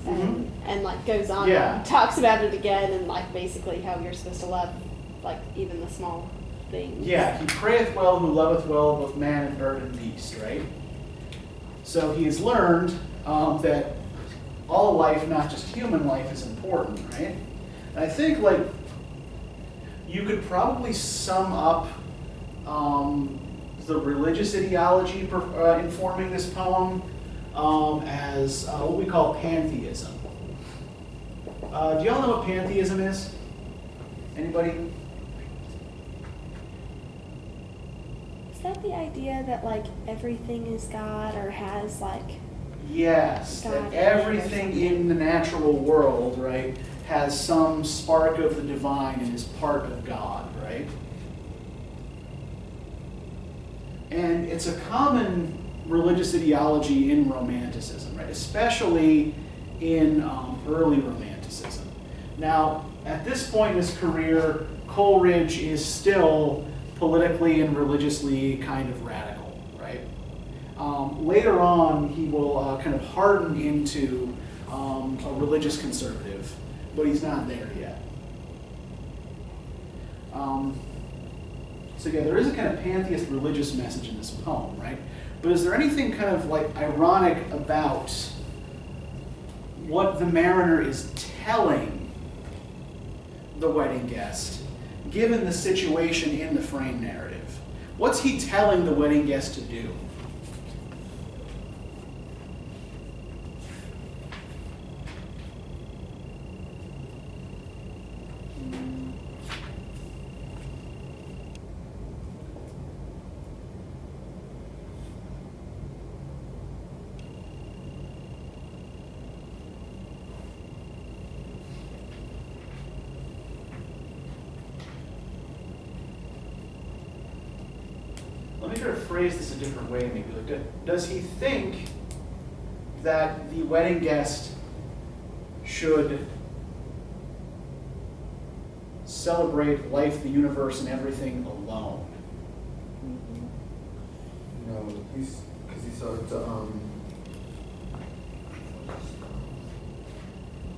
and like goes on Yeah. and talks about it again, and like basically how you're supposed to love like even the small things. Yeah, he prayeth well who loveth well both man and bird and beast, right? So he has learned that all life, not just human life, is important, right? And I think like you could probably sum up the religious ideology informing this poem as what we call pantheism. Do y'all know what pantheism is? Anybody? Is that the idea that like everything is God or has like Yes, God that everything in the natural world, right, has some spark of the divine and is part of God, right? And it's a common religious ideology in Romanticism, right? Especially in early Romanticism. Now, at this point in his career, Coleridge is still politically and religiously kind of radical, right? Later on, he will kind of harden into a religious conservative, but he's not there yet. So yeah, there is a kind of pantheist religious message in this poem, right? But is there anything kind of like ironic about what the mariner is telling the wedding guest, given the situation in the frame narrative? What's he telling the wedding guest to do? Let me try to phrase this a different way, maybe. Like, does he think that the wedding guest should celebrate life, the universe, and everything alone? No, because he started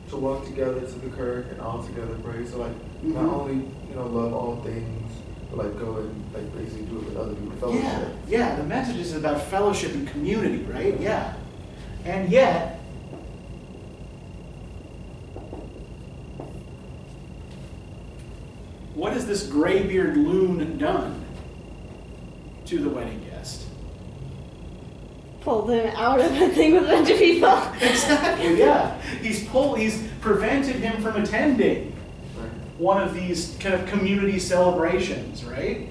to walk together to the kirk and all together pray. So like not only love all things, but like go and like basically do it with other people. Fellowship. Yeah. The message is about fellowship and community, right? Yeah. And yet, what has this graybeard loon done to the wedding guest? pulled him out of the thing with a bunch of people. Exactly, yeah. He's prevented him from attending one of these kind of community celebrations, right?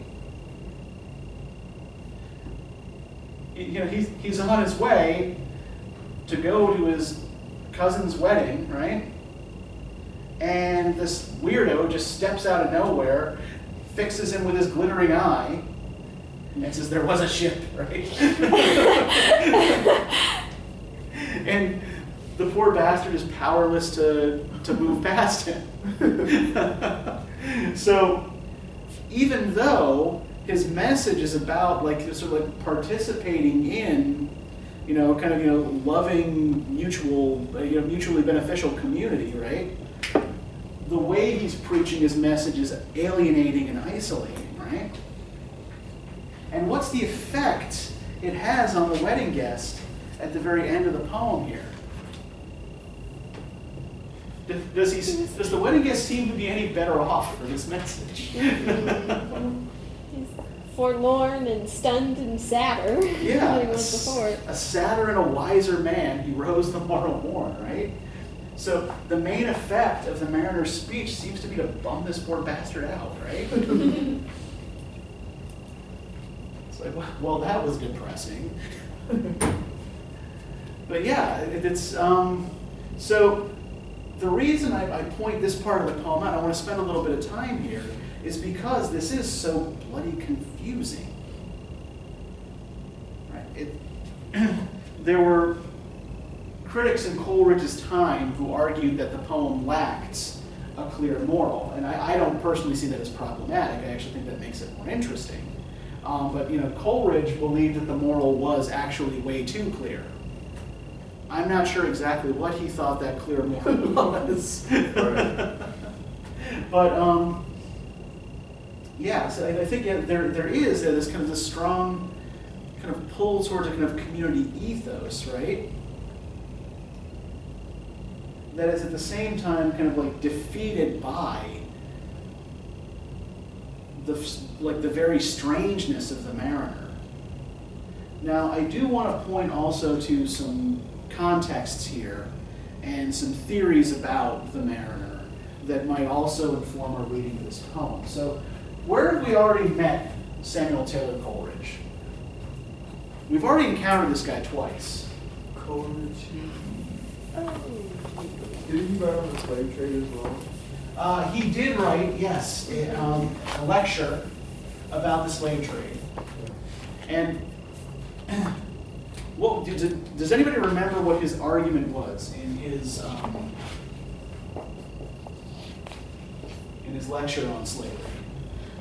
He's on his way to go to his cousin's wedding, right? And this weirdo just steps out of nowhere, fixes him with his glittering eye, and says there was a ship, right? And the poor bastard is powerless to move past him. So even though his message is about like sort of like participating in, kind of loving mutually beneficial community, right? The way he's preaching his message is alienating and isolating, right? And what's the effect it has on the wedding guest at the very end of the poem here? Does the wedding guest seem to be any better off for this message? He's forlorn and stunned and sadder Yeah, than he was before. a sadder and a wiser man, he rose the morrow morn, right? So the main effect of the mariner's speech seems to be to bum this poor bastard out, right? It's like, well, that was depressing. But yeah, it's so the reason I point this part of the poem out, I want to spend a little bit of time here, is because this is so bloody confusing. Right? There were critics in Coleridge's time who argued that the poem lacked a clear moral, and I don't personally see that as problematic. I actually think that makes it more interesting. But Coleridge believed that the moral was actually way too clear. I'm not sure exactly what he thought that clear moral was. But yeah, so I think there is this kind of this strong kind of pull towards a kind of community ethos, right? That is at the same time kind of like defeated by the very strangeness of the mariner. Now, I do want to point also to some contexts here and some theories about the mariner that might also inform our reading of this poem. So, where have we already met Samuel Taylor Coleridge? We've already encountered this guy twice. Coleridge. Oh. Did he write on the slave trade as well? He did write, yes, a lecture about the slave trade. And does anybody remember what his argument was in his lecture on slavery?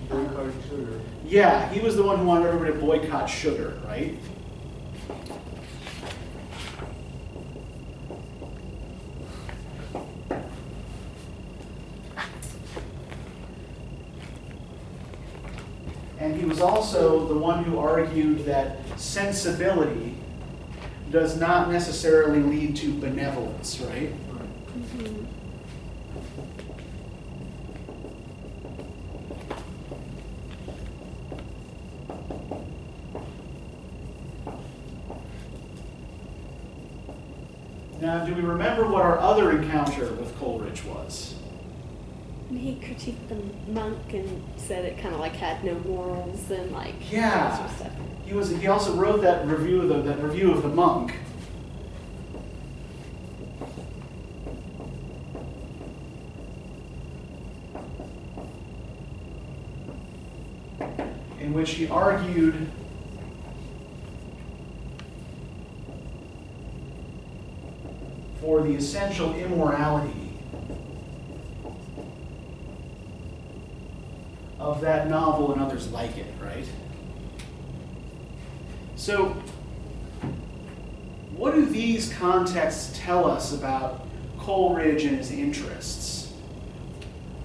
Boycotting sugar. Yeah, he was the one who wanted everybody to boycott sugar, right? And he was also the one who argued that sensibility does not necessarily lead to benevolence, right? Mm-hmm. Now, do we remember what our other encounter with Coleridge was? He critiqued the monk and said it kind of like had no morals and like Yeah. that sort of stuff. He also wrote that review of the monk. In which he argued for the essential immorality of that novel and others like it, right? So, what do these contexts tell us about Coleridge and his interests?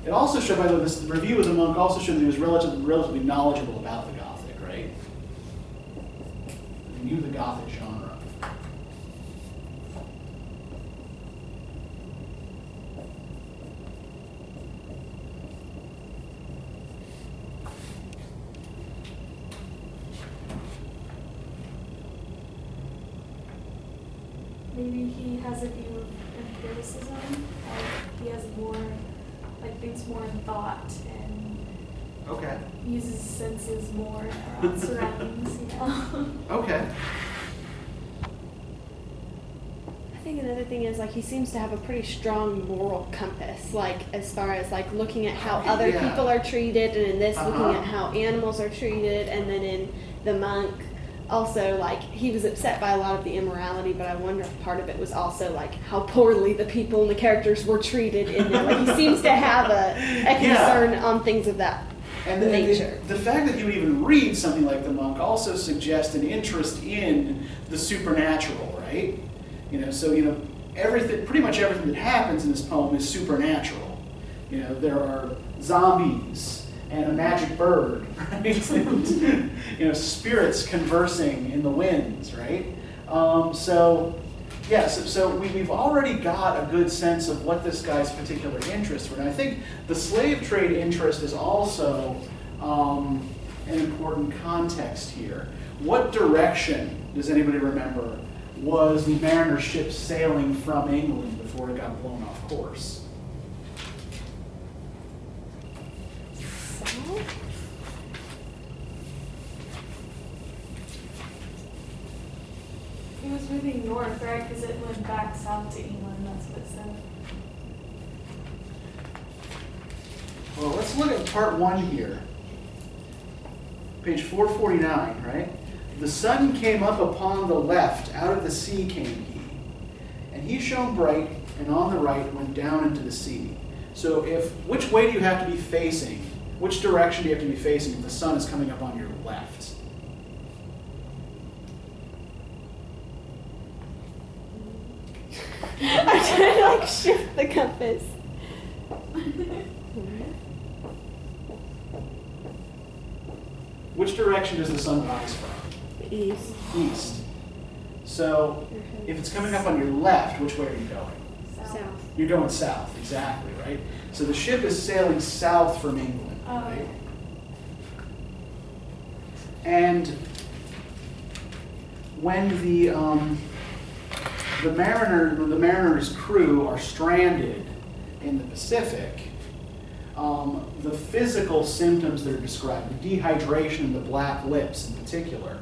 It also showed, by the way, this review of the monk also showed that he was relatively knowledgeable about the Gothic, right? He knew the Gothic genre. Maybe he has a view of empiricism. He has more, thinks more in thought and Okay. uses senses more around surroundings, Okay. I think another thing is he seems to have a pretty strong moral compass, as far as looking at how Okay, other yeah. people are treated, and in this Uh-huh. looking at how animals are treated, and then in the monk also, like, he was upset by a lot of the immorality, but I wonder if part of it was also, like, how poorly the people and the characters were treated in it. Like, he seems to have a concern on things of that nature. The fact that you would even read something like The Monk also suggests an interest in the supernatural, right? So, pretty much everything that happens in this poem is supernatural. There are zombies and a magic bird, right? And, spirits conversing in the winds, right? So we've already got a good sense of what this guy's particular interests were. And I think the slave trade interest is also an important context here. What direction, does anybody remember, was the mariner's ship sailing from England before it got blown off course? It was moving north, right? Because it went back south to England, that's what it said. Well, let's look at part 1 here. Page 449, right? The sun came up upon the left, out of the sea came he. And he shone bright, and on the right went down into the sea. So which way do you have to be facing? Which direction do you have to be facing if the sun is coming up on your left? I'm trying to, like, shift the compass. Which direction does the sun rise from? East. East. So if it's coming up on your left, which way are you going? South. You're going south, exactly, right? So the ship is sailing south from England, right? And when the mariner's crew are stranded in the Pacific, the physical symptoms that are described, the dehydration and the black lips in particular,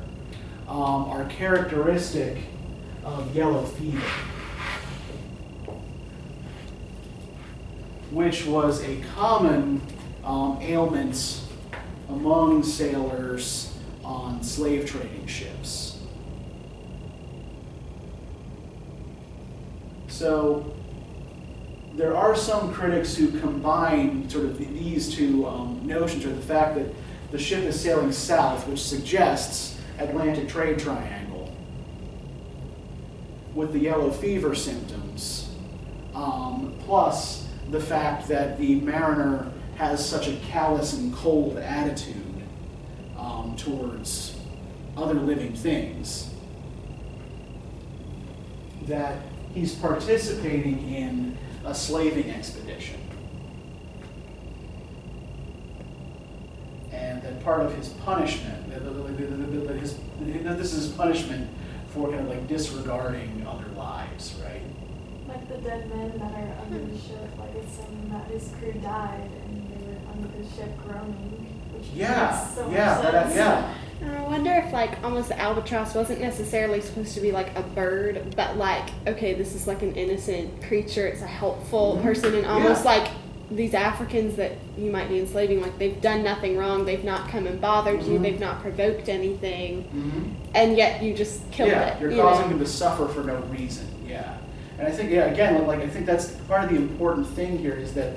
are characteristic of yellow fever, which was a common ailment among sailors on slave trading ships. So there are some critics who combine sort of these two notions, or the fact that the ship is sailing south, which suggests Atlantic trade triangle, with the yellow fever symptoms, plus the fact that the mariner has such a callous and cold attitude towards other living things, that he's participating in a slaving expedition. And that part of his punishment, that this is his punishment for kind of like disregarding other lives, right? Like the dead men that are under the ship, like it's saying that his crew died and they were under the ship groaning, which makes so much sense. And I wonder if, like, almost the albatross wasn't necessarily supposed to be like a bird, but like, okay, this is like an innocent creature, it's a helpful person, and almost like these Africans that you might be enslaving, like, they've done nothing wrong, they've not come and bothered you, they've not provoked anything, and yet you just killed it. You're causing them to suffer for no reason, And I think, again, like, I think that's part of the important thing here, is that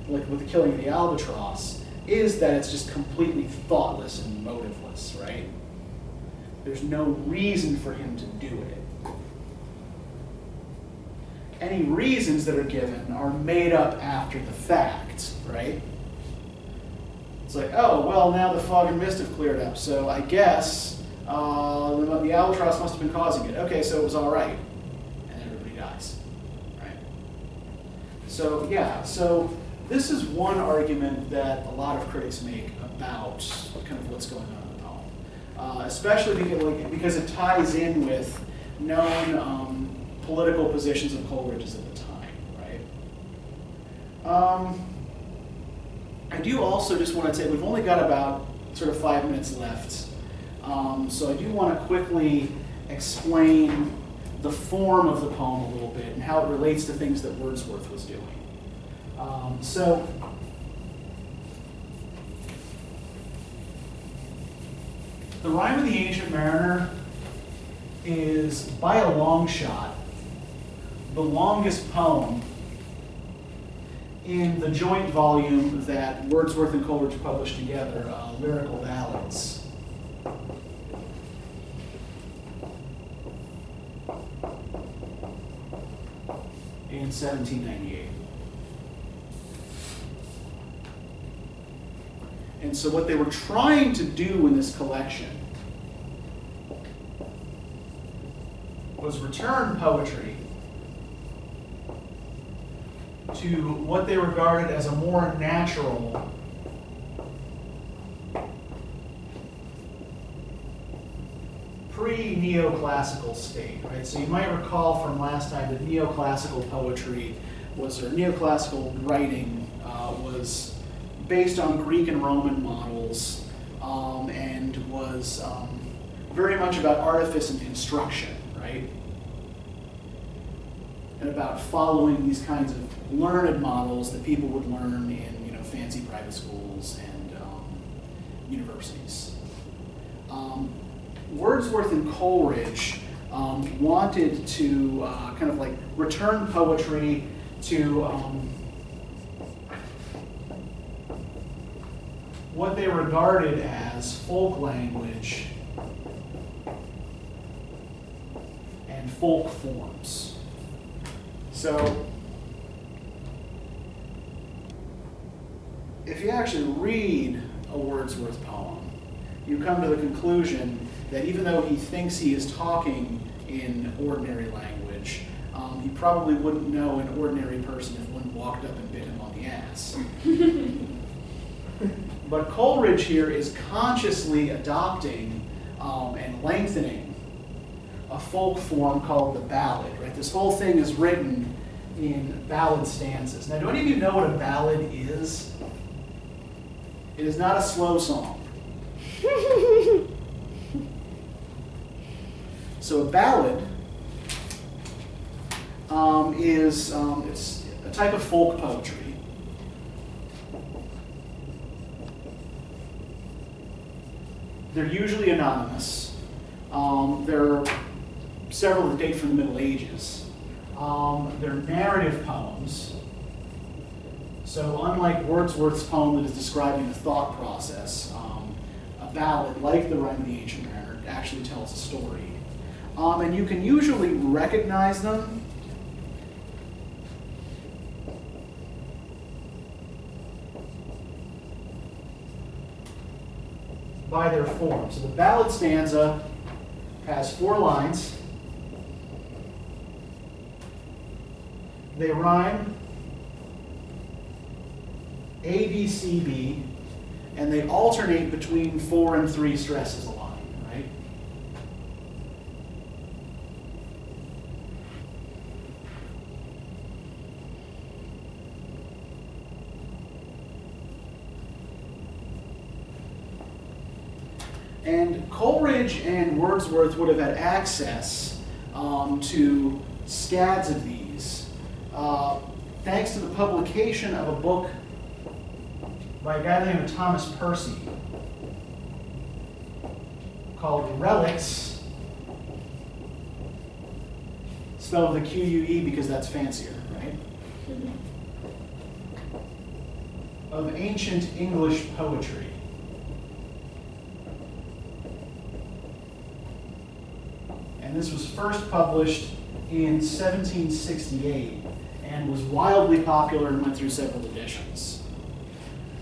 with the killing of the albatross, is that it's just completely thoughtless and motiveless, right? There's no reason for him to do it. Any reasons that are given are made up after the fact, right? It's like, oh, well, now the fog and mist have cleared up, so I guess the albatross must have been causing it. Okay, so it was all right. And everybody dies, right? So, so this is one argument that a lot of critics make about kind of what's going on in the poem, especially because it ties in with known political positions of Coleridge's at the time, right? I do also just want to say, we've only got about sort of 5 minutes left, so I do want to quickly explain the form of the poem a little bit and how it relates to things that Wordsworth was doing. So The Rime of the Ancient Mariner is, by a long shot, the longest poem in the joint volume that Wordsworth and Coleridge published together, Lyrical Ballads. In 1798. And so what they were trying to do in this collection was return poetry to what they regarded as a more natural pre-neoclassical state, right? So you might recall from last time that neoclassical poetry was, or neoclassical writing was based on Greek and Roman models and was very much about artifice and construction, right? And about following these kinds of learned models that people would learn in, fancy private schools and universities. Wordsworth and Coleridge wanted to kind of like return poetry to what they regarded as folk language and folk forms. So, if you actually read a Wordsworth poem, you come to the conclusion that even though he thinks he is talking in ordinary language, he probably wouldn't know an ordinary person if one walked up and bit him on the ass. But Coleridge here is consciously adopting and lengthening a folk form called the ballad, right? This whole thing is written in ballad stanzas. Now, do any of you know what a ballad is? It is not a slow song. So a ballad is it's a type of folk poetry. They're usually anonymous. There are several that date from the Middle Ages. They're narrative poems. So unlike Wordsworth's poem that is describing a thought process, a ballad, like the Rime of the Ancient Mariner, actually tells a story. And you can usually recognize them by their form. So the ballad stanza has 4 lines. They rhyme A, B, C, B, and they alternate between 4 and 3 stresses a line, right? And Coleridge and Wordsworth would have had access to scads of these thanks to the publication of a book by a guy named Thomas Percy called Relics, spelled with a Q-U-E because that's fancier, right? Of ancient English poetry. And this was first published in 1768 and was wildly popular and went through several editions.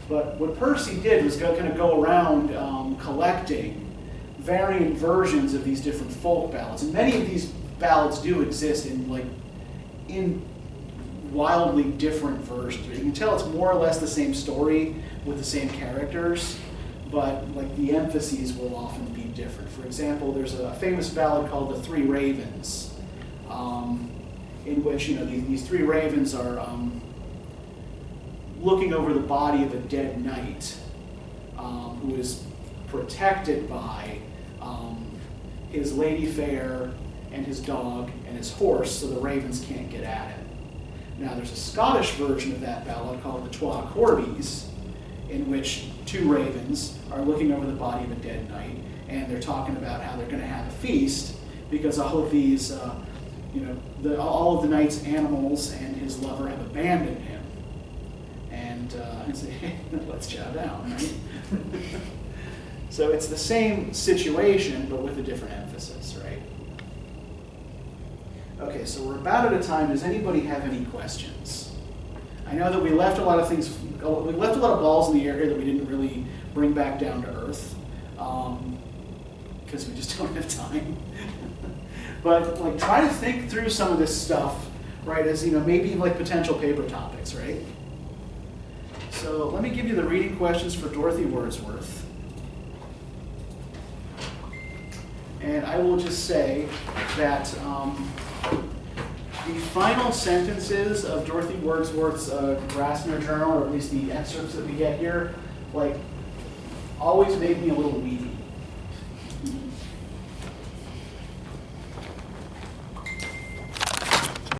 But what Percy did was kind of go around collecting variant versions of these different folk ballads. And many of these ballads do exist in wildly different versions. You can tell it's more or less the same story with the same characters, but like the emphases will often be different. For example, there's a famous ballad called The Three Ravens, in which these 3 ravens are looking over the body of a dead knight who is protected by his lady fair and his dog and his horse, so the ravens can't get at him. Now there's a Scottish version of that ballad called The Twa Corbies, in which two ravens are looking over the body of a dead knight, and they're talking about how they're going to have a feast because all of these, all of the knight's animals and his lover have abandoned him. And say, hey, let's chow down, right? So it's the same situation, but with a different emphasis, right? Okay, so we're about at a time. Does anybody have any questions? I know that we left a lot of things, we left a lot of balls in the air here that we didn't really bring back down to earth, because we just don't have time. But like, try to think through some of this stuff, right, as maybe like potential paper topics, right? So let me give you the reading questions for Dorothy Wordsworth. And I will just say that the final sentences of Dorothy Wordsworth's Grassmere Journal, or at least the excerpts that we get here, like, always made me a little weepy.